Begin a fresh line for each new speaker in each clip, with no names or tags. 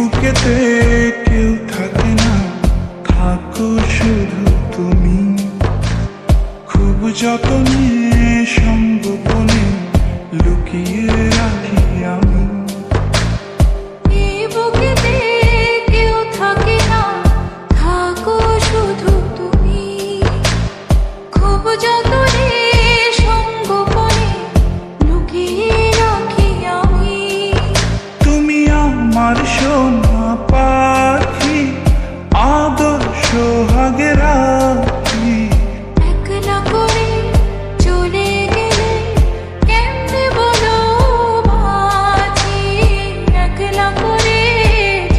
বুকেতে কেউ থাকে না, থাকো শুধু তুমি। খুব যতনে সঙ্গোপনে লুকিয়ে রাখি আমি।
এই বুকেতে কেউ থাকে না, থাকো শুধু তুমি। খুব যতনে সঙ্গোপনে লুকিয়ে রাখি আমি।
তুমি আমার সোনা পাখি, আদর সোহাগে রাখি।
একলা করে চলে গেলে কেমনে বলো বাঁচি। একলা করে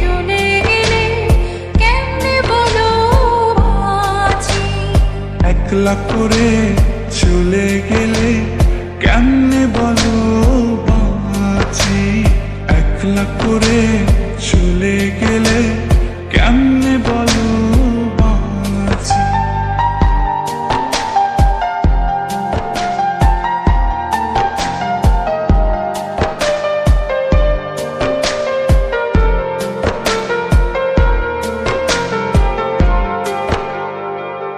চলে গেলে কেমনে বলো বাঁচি।
একলা করে চলে গেলে কেমনে বলো বাঁচি। একলা করে চলে গেলে কেমনে বলো বাঁচি।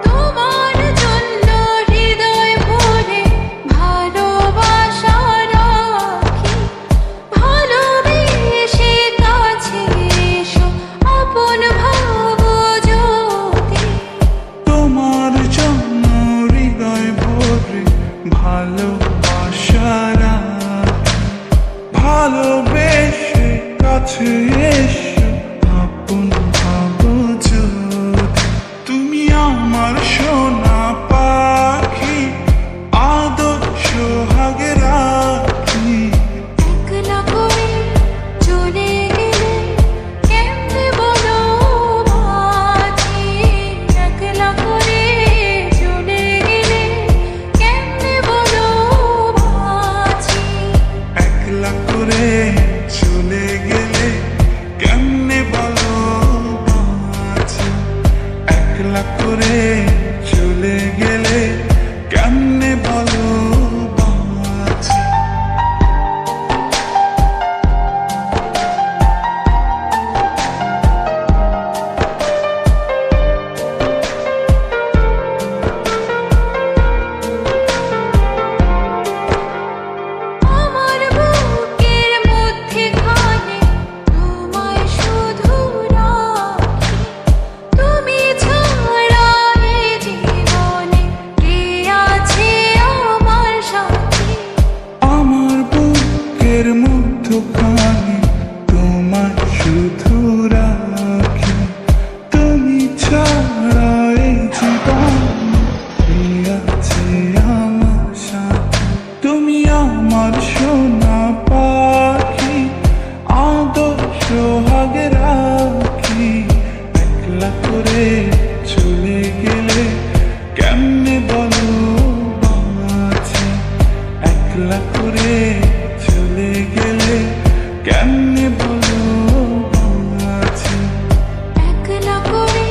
তোমার জন্য হৃদয় ভরে ভালোবাসা রাখি। ভালোবেসে কাছে এসো, আপন ভাবো যদি।
তোমার জন্য হৃদয় ভরে ভালোবাসা রাখি। ভালোবেসে কাছে এসো, আপন ভাবো যদি। তুমি আমার সোনা পাখি, আদর সোহাগে রাখি।
একলা করে চলে গেলে কেমনে বলো বাঁচি। একলা করে চলে গেলে কেমনে বলো বাঁচি।
একলা করে চলে গেলে কেমনে বলো বাঁচি। একলা করে চলে গেলে কেমনে বলো বাঁচি।
আমার বুকের মধ্যেখানে তোমায় শুধু রাখি। তুমি ছাড়া এই জীবনে কে আছে আমার সাথী।
আমার বুকের মধ্যখানে তোমায় শুধু রাখি। তুমি ছাড়া এই জীবনে কে আছে আমার সাথে। তুমি আমার সোনা পাখি, আদর সোহাগে রাখি। একলা করে চলে গেলে কেমনে বলো বাঁচি। একলা করে চলে গেলে কেমনে বলো বাঁচি।
একলা করে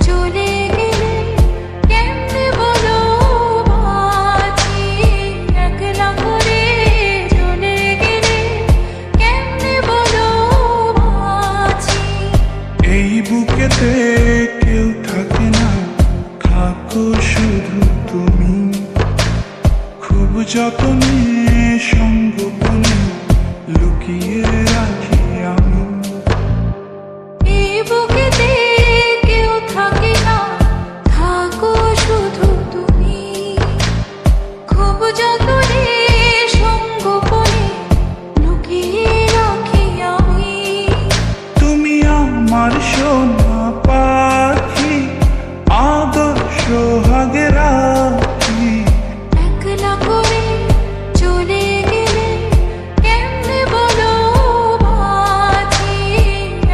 চলে গেলে কেমনে বলো বাঁচি। একলা করে চলে গেলে কেমনে বলো বাঁচি।
এই বুকেতে কেউ থাকে না, থাকো শুধু তুমি। খুব যতনে সঙ্গোপনে লুকিয়ে রাখি আমি।
এই বুকেতে কেউ থাকে না, থাকো শুধু তুমি। খুব যতনে সঙ্গোপনে লুকিয়ে রাখি আমি।
তুমি আমার সোনা পাখি, আদর সোহাগে রাখি।
একলা করে চলে গেলে কেমনে বলো বাঁচি।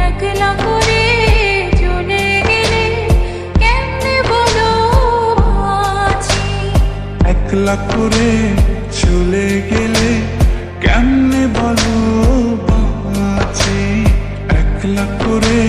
একলা করে চলে গেলে কেমনে বলো বাঁচি।
একলা করে চলে গেলে কেমনে বলো বাঁচি। একলা করে